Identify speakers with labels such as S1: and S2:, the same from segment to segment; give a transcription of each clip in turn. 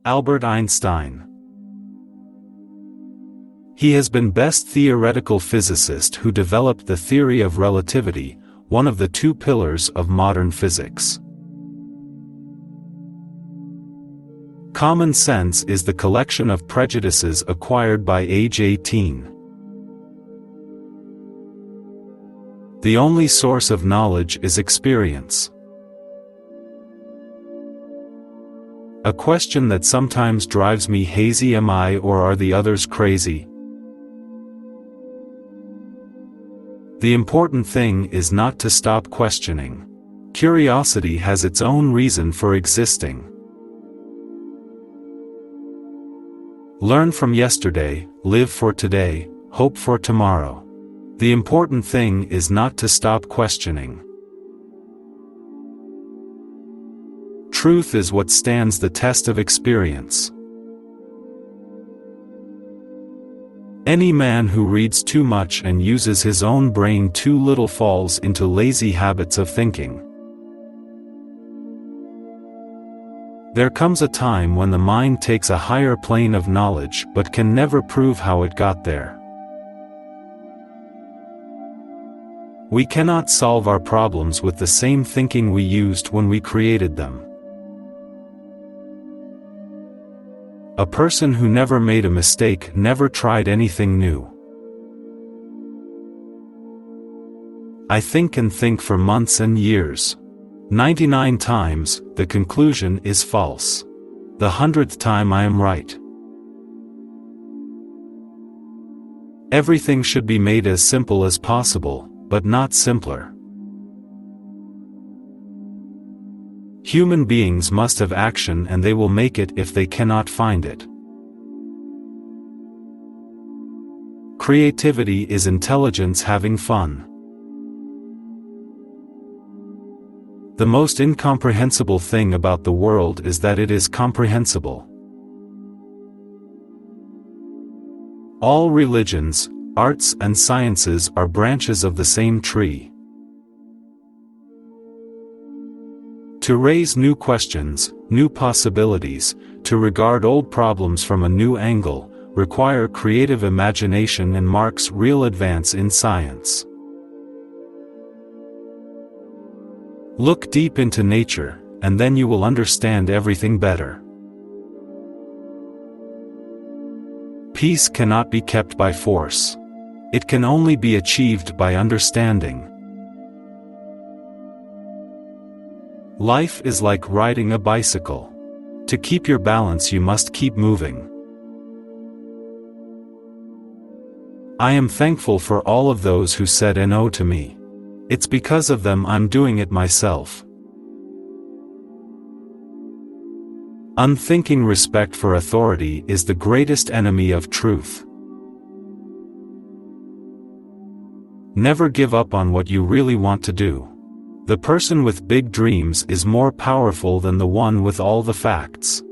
S1: Albert Einstein. He has been best theoretical physicist who developed the theory of relativity, one of the two pillars of modern physics. Common sense is the collection of prejudices acquired by age 18. The only source of knowledge is experience. A question that sometimes drives me hazy: am I or are the others crazy? The important thing is not to stop questioning. Curiosity has its own reason for existing. Learn from yesterday, live for today, hope for tomorrow. The important thing is not to stop questioning. Truth is what stands the test of experience. Any man who reads too much and uses his own brain too little falls into lazy habits of thinking. There comes a time when the mind takes a higher plane of knowledge but can never prove how it got there. We cannot solve our problems with the same thinking we used when we created them. A person who never made a mistake never tried anything new. I think and think for months and years. 99 times, the conclusion is false. The 100th time I am right. Everything should be made as simple as possible, but not simpler. Human beings must have action, and they will make it if they cannot find it. Creativity is intelligence having fun. The most incomprehensible thing about the world is that it is comprehensible. All religions, arts and sciences are branches of the same tree. To raise new questions, new possibilities, to regard old problems from a new angle, require creative imagination and marks real advance in science. Look deep into nature, and then you will understand everything better. Peace cannot be kept by force. It can only be achieved by understanding. Life is like riding a bicycle. To keep your balance, you must keep moving. I am thankful for all of those who said no to me. It's because of them I'm doing it myself. Unthinking respect for authority is the greatest enemy of truth. Never give up on what you really want to do. The person with big dreams is more powerful than the one with all the facts.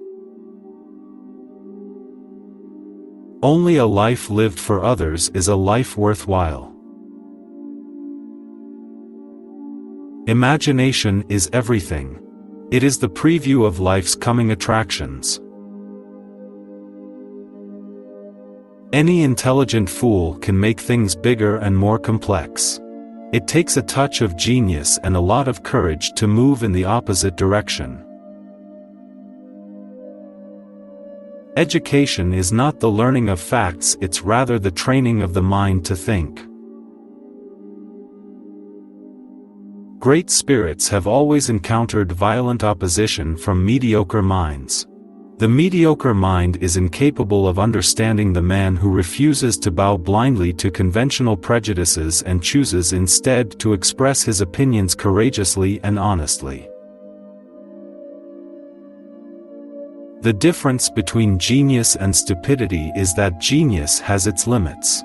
S1: Only a life lived for others is a life worthwhile. Imagination is everything. It is the preview of life's coming attractions. Any intelligent fool can make things bigger and more complex. It takes a touch of genius and a lot of courage to move in the opposite direction. Education is not the learning of facts, it's rather the training of the mind to think. Great spirits have always encountered violent opposition from mediocre minds. The mediocre mind is incapable of understanding the man who refuses to bow blindly to conventional prejudices and chooses instead to express his opinions courageously and honestly. The difference between genius and stupidity is that genius has its limits.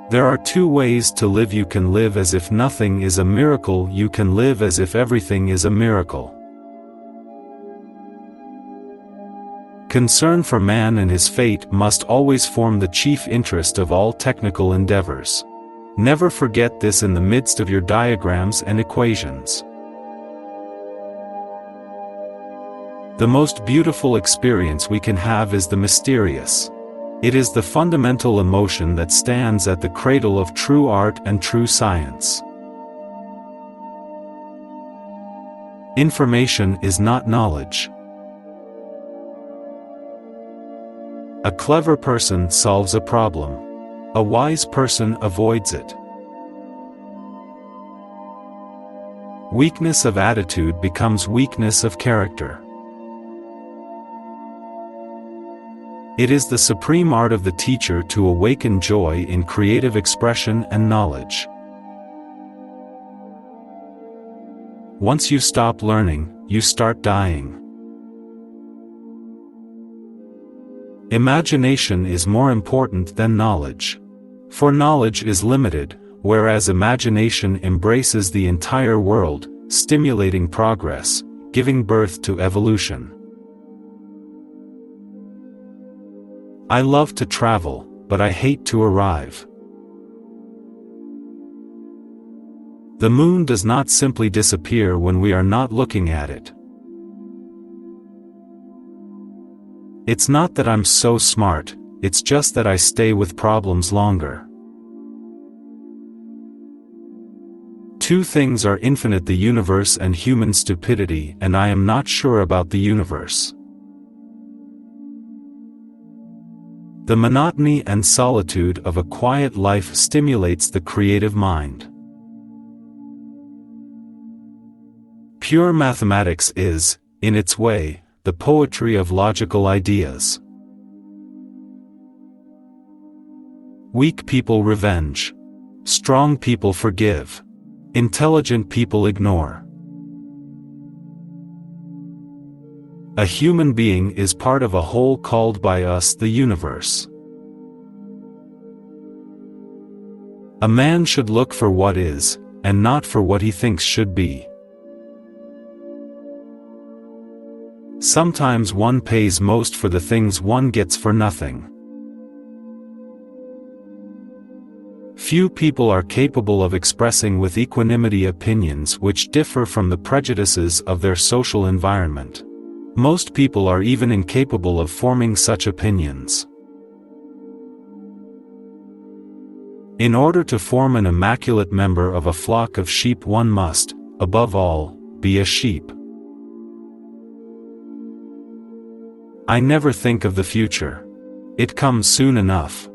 S1: There are two ways to live. You can live as if nothing is a miracle. You can live as if everything is a miracle. Concern for man and his fate must always form the chief interest of all technical endeavors. Never forget this in the midst of your diagrams and equations. The most beautiful experience we can have is the mysterious. It is the fundamental emotion that stands at the cradle of true art and true science. Information is not knowledge. A clever person solves a problem. A wise person avoids it. Weakness of attitude becomes weakness of character. It is the supreme art of the teacher to awaken joy in creative expression and knowledge. Once you stop learning, you start dying. Imagination is more important than knowledge. For knowledge is limited, whereas imagination embraces the entire world, stimulating progress, giving birth to evolution. I love to travel, but I hate to arrive. The moon does not simply disappear when we are not looking at it. It's not that I'm so smart, it's just that I stay with problems longer. Two things are infinite: the universe and human stupidity, and I am not sure about the universe. The monotony and solitude of a quiet life stimulates the creative mind. Pure mathematics is, in its way, the poetry of logical ideas. Weak people revenge. Strong people forgive. Intelligent people ignore. A human being is part of a whole called by us the universe. A man should look for what is, and not for what he thinks should be. Sometimes one pays most for the things one gets for nothing. Few people are capable of expressing with equanimity opinions which differ from the prejudices of their social environment. Most people are even incapable of forming such opinions. In order to form an immaculate member of a flock of sheep, one must, above all, be a sheep. I never think of the future. It comes soon enough.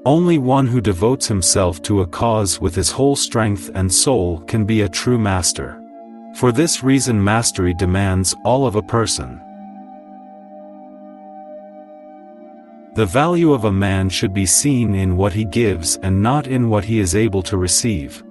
S1: Only one who devotes himself to a cause with his whole strength and soul can be a true master. For this reason, mastery demands all of a person. The value of a man should be seen in what he gives and not in what he is able to receive.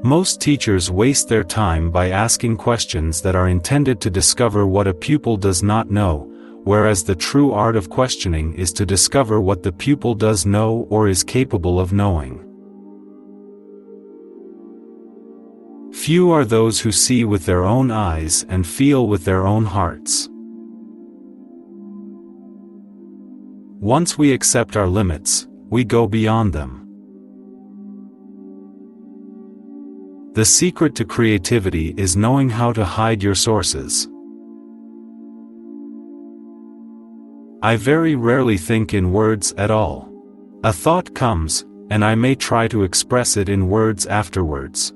S1: Most teachers waste their time by asking questions that are intended to discover what a pupil does not know, whereas the true art of questioning is to discover what the pupil does know or is capable of knowing. Few are those who see with their own eyes and feel with their own hearts. Once we accept our limits, we go beyond them. The secret to creativity is knowing how to hide your sources. I very rarely think in words at all. A thought comes, and I may try to express it in words afterwards.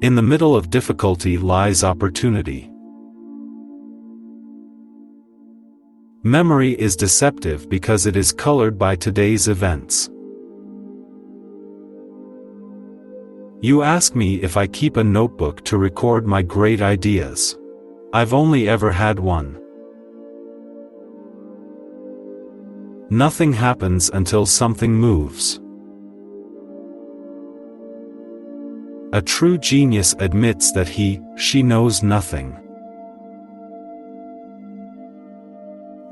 S1: In the middle of difficulty lies opportunity. Memory is deceptive because it is colored by today's events. You ask me if I keep a notebook to record my great ideas. I've only ever had one. Nothing happens until something moves. A true genius admits that she knows nothing.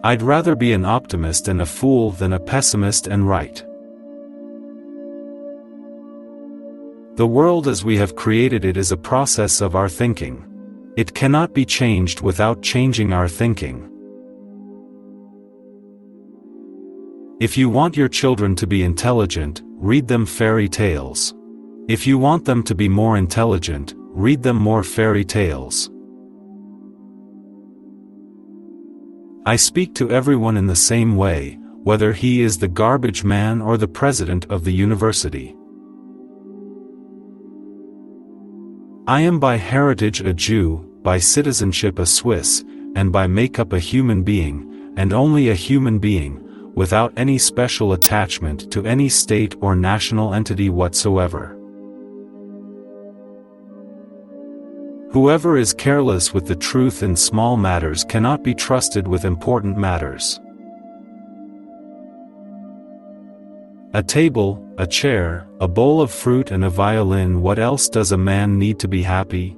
S1: I'd rather be an optimist and a fool than a pessimist and right. The world as we have created it is a process of our thinking. It cannot be changed without changing our thinking. If you want your children to be intelligent, read them fairy tales. If you want them to be more intelligent, read them more fairy tales. I speak to everyone in the same way, whether he is the garbage man or the president of the university. I am by heritage a Jew, by citizenship a Swiss, and by makeup a human being, and only a human being, without any special attachment to any state or national entity whatsoever. Whoever is careless with the truth in small matters cannot be trusted with important matters. A table, a chair, a bowl of fruit and a violin. What else does a man need to be happy?